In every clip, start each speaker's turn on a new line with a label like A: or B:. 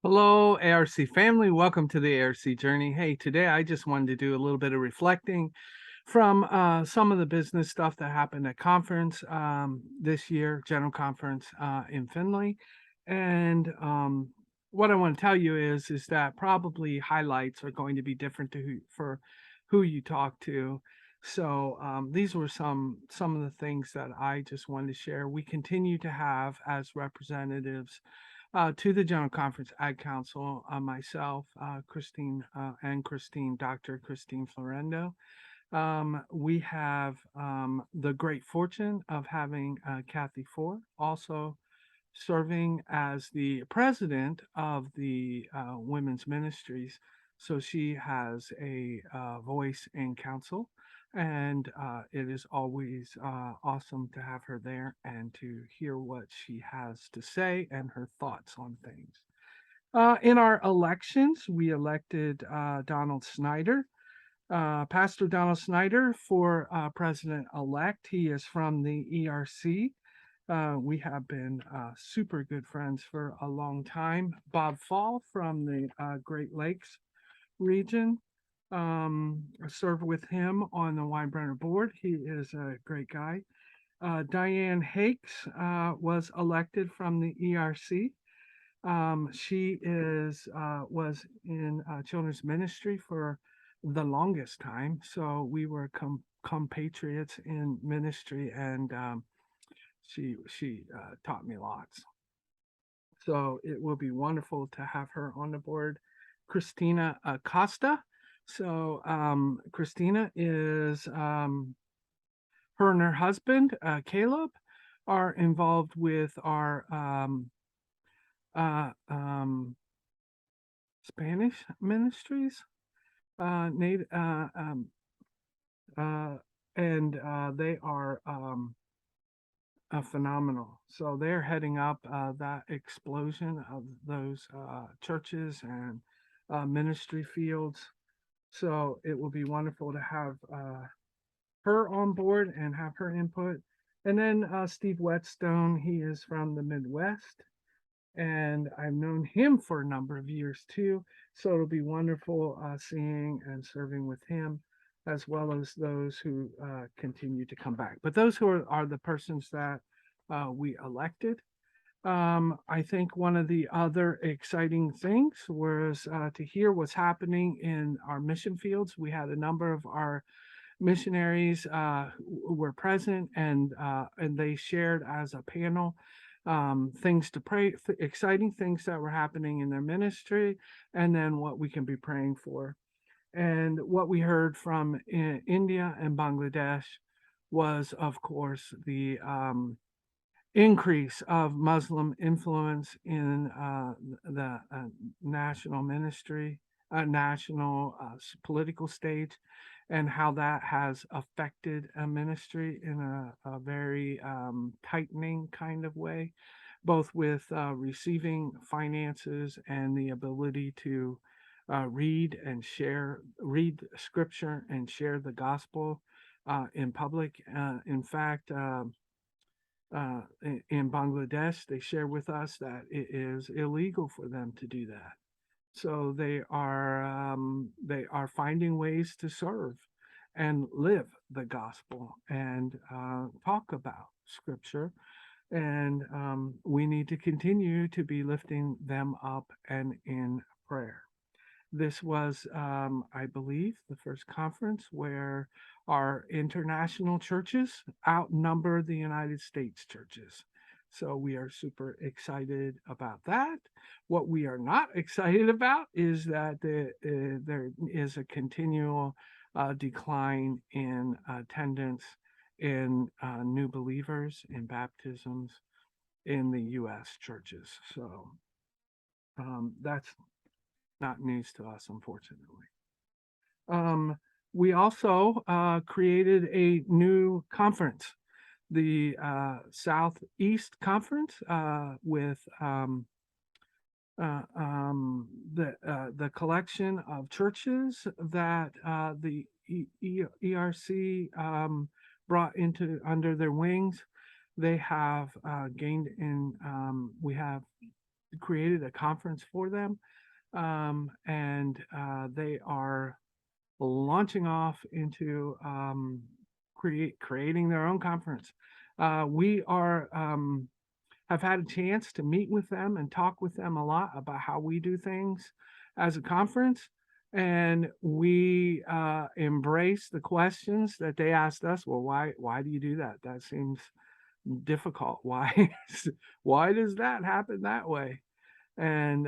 A: Hello, ARC family. Welcome to the ARC Journey. Hey, today I just wanted to do a little bit of reflecting from some of the business stuff that happened at conference this year, General Conference in Finley. And what I want to tell you is that probably highlights are going to be different for who you talk to. So these were some of the things that I just wanted to share. We continue to have as representatives to the General Conference Ag Council, myself, Dr. Christine Florendo. We have the great fortune of having Kathy Ford also serving as the president of the women's ministries. So she has a voice in council, and it is always awesome to have her there and to hear what she has to say and her thoughts on things. In our elections, we elected Donald Snyder, Pastor Donald Snyder, for president elect. He is from the ERC. We have been super good friends for a long time. Bob Fall from the Great Lakes region. Served with him on the Weinbrenner board. He is a great guy. Diane Hakes was elected from the ERC. She was in children's ministry for the longest time, so we were compatriots in ministry, and she taught me lots. So it will be wonderful to have her on the board. Christina Acosta. So Christina is her and her husband Caleb are involved with our Spanish ministries, native, and they are phenomenal. So they're heading up that explosion of those churches and ministry fields. So it will be wonderful to have her on board and have her input. And then Steve Whetstone, he is from the Midwest, and I've known him for a number of years too. So it'll be wonderful seeing and serving with him, as well as those who continue to come back. But those who are the persons that we elected. I think one of the other exciting things was to hear what's happening in our mission fields. We had a number of our missionaries who were present, and they shared as a panel things to pray, exciting things that were happening in their ministry, and then what we can be praying for. And what we heard from India and Bangladesh was, of course, the increase of Muslim influence in the national ministry, national political stage, and how that has affected a ministry in a very tightening kind of way, both with receiving finances and the ability to read scripture and share the gospel in public. In fact, in Bangladesh, they share with us that it is illegal for them to do that. So they are finding ways to serve and live the gospel and talk about scripture. And we need to continue to be lifting them up and in prayer. This was, I believe, the first conference where our international churches outnumber the United States churches. So we are super excited about that. What we are not excited about is that there is a continual decline in attendance in new believers, in baptisms in the U.S. churches. So that's not news to us, unfortunately. Um, we also created a new conference, the Southeast Conference, with the collection of churches that the ERC brought into under their wings. They have gained in. We have created a conference for them, and they are launching off into creating their own conference. We are have had a chance to meet with them and talk with them a lot about how we do things as a conference. And we embrace the questions that they asked us. Well, why do you do that? That seems difficult. Why why does that happen that way? And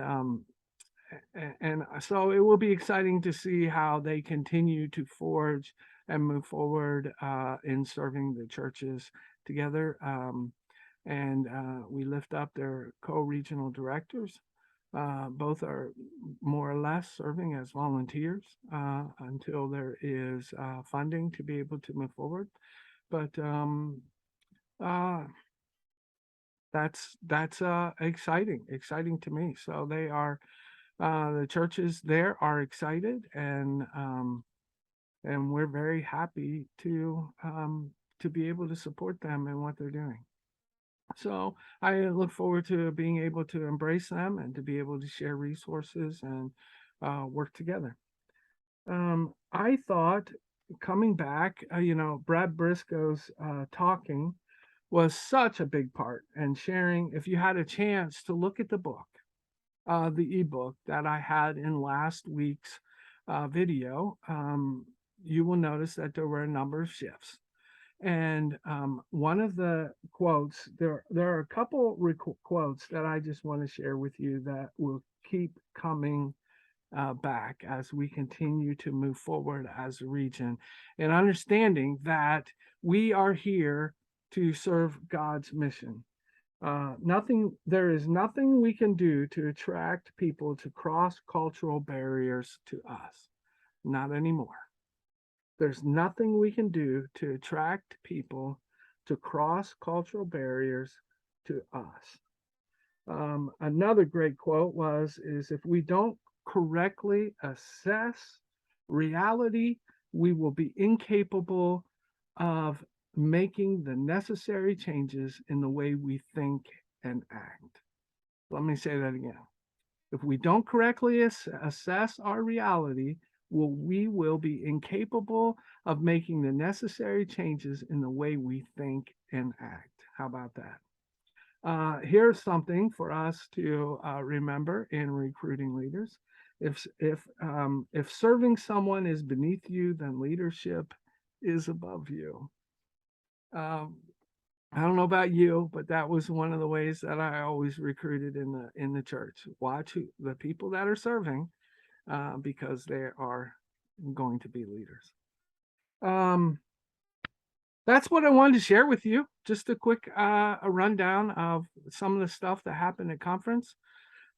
A: so it will be exciting to see how they continue to forge and move forward in serving the churches together. And we lift up their co-regional directors. Both are more or less serving as volunteers until there is funding to be able to move forward. But uh, that's exciting to me. So they are the churches there are excited, and we're very happy to be able to support them in what they're doing. So I look forward to being able to embrace them and to be able to share resources and work together. I thought coming back, Brad Briscoe's talking was such a big part, and sharing. If you had a chance to look at the book, the ebook that I had in last week's video, you will notice that there were a number of shifts. And one of the quotes, there are a couple quotes that I just want to share with you that will keep coming back as we continue to move forward as a region, and understanding that we are here to serve God's mission. There is nothing we can do to attract people to cross cultural barriers to us. Not anymore. There's nothing we can do to attract people to cross cultural barriers to us. Another great quote is if we don't correctly assess reality, we will be incapable of making the necessary changes in the way we think and act. Let me say that again. If we don't correctly assess our reality, we will be incapable of making the necessary changes in the way we think and act. How about that? Here's something for us to remember in recruiting leaders. If serving someone is beneath you, then leadership is above you. I don't know about you, but that was one of the ways that I always recruited in the church. Watch the people that are serving, because they are going to be leaders. That's what I wanted to share with you. Just a quick a rundown of some of the stuff that happened at conference.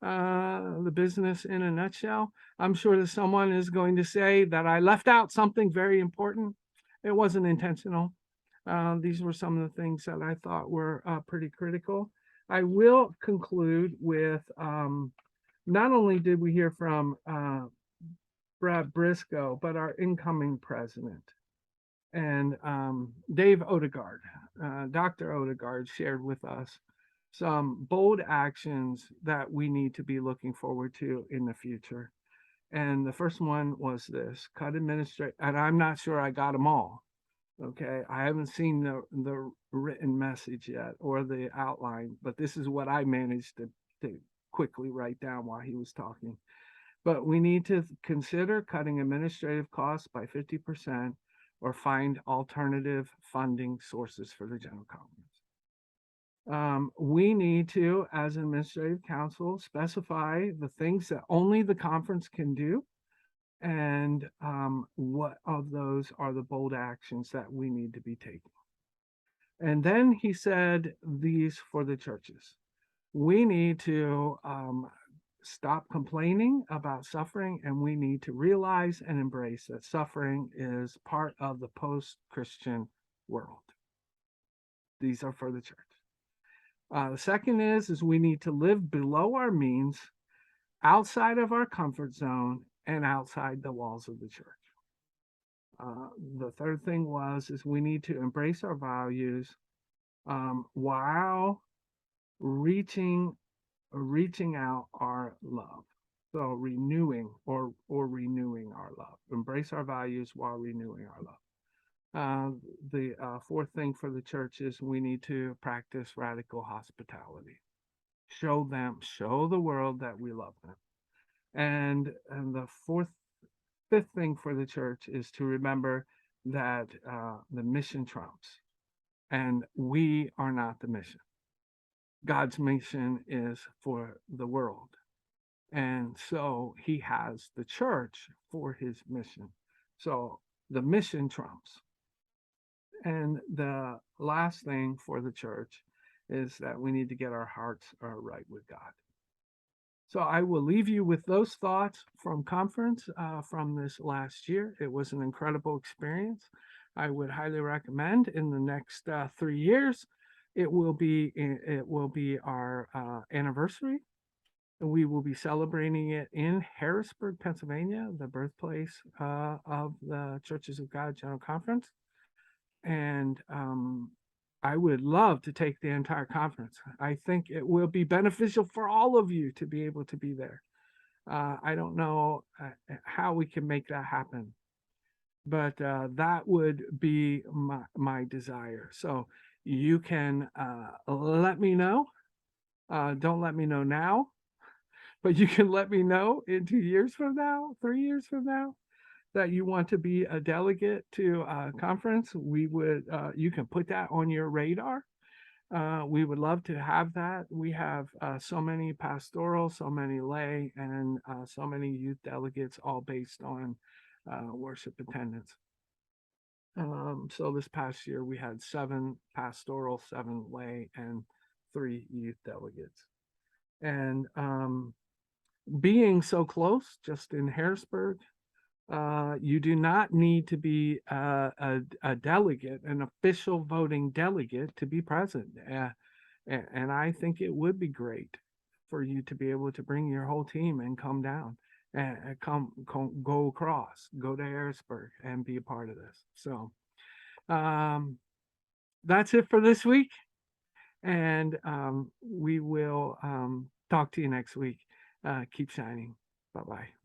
A: The business in a nutshell. I'm sure that someone is going to say that I left out something very important. It wasn't intentional. These were some of the things that I thought were pretty critical. I will conclude with not only did we hear from Brad Briscoe, but our incoming president. And Dave Odegaard, Dr. Odegaard, shared with us some bold actions that we need to be looking forward to in the future. And the first one was this: cut administrative, and I'm not sure I got them all. Okay, I haven't seen the written message yet or the outline, but this is what I managed to quickly write down while he was talking. But we need to consider cutting administrative costs by 50%, or find alternative funding sources for the General Conference. We need to, as an administrative council, specify the things that only the conference can do, and what of those are the bold actions that we need to be taking. And then he said these for the churches. We need to stop complaining about suffering, and we need to realize and embrace that suffering is part of the post-Christian world. These are for the church. The second is we need to live below our means, outside of our comfort zone, and outside the walls of the church. The third thing is we need to embrace our values while reaching reaching out our love. So renewing our love. Embrace our values while renewing our love. The fourth thing for the church is we need to practice radical hospitality. Show the world that we love them. And the fifth thing for the church is to remember that the mission trumps, and we are not the mission. God's mission is for the world. And so he has the church for his mission. So the mission trumps. And the last thing for the church is that we need to get our hearts right with God. So I will leave you with those thoughts from conference from this last year. It was an incredible experience. I would highly recommend in the next 3 years. It will be our anniversary. We will be celebrating it in Harrisburg, Pennsylvania, the birthplace of the Churches of God General Conference. And I would love to take the entire conference. I think it will be beneficial for all of you to be able to be there. I don't know how we can make that happen, but that would be my desire. So you can let me know. Don't let me know now, but you can let me know in 2 years from now, 3 years from now, that you want to be a delegate to a conference. You can put that on your radar. We would love to have that. We have so many pastoral, so many lay, and so many youth delegates, all based on worship attendance. So this past year we had 7 pastoral, 7 lay, and 3 youth delegates. And being so close, just in Harrisburg, you do not need to be a delegate, an official voting delegate, to be present. And I think it would be great for you to be able to bring your whole team and come down and go across, go to Harrisburg and be a part of this. So that's it for this week. And we will talk to you next week. Keep shining. Bye-bye.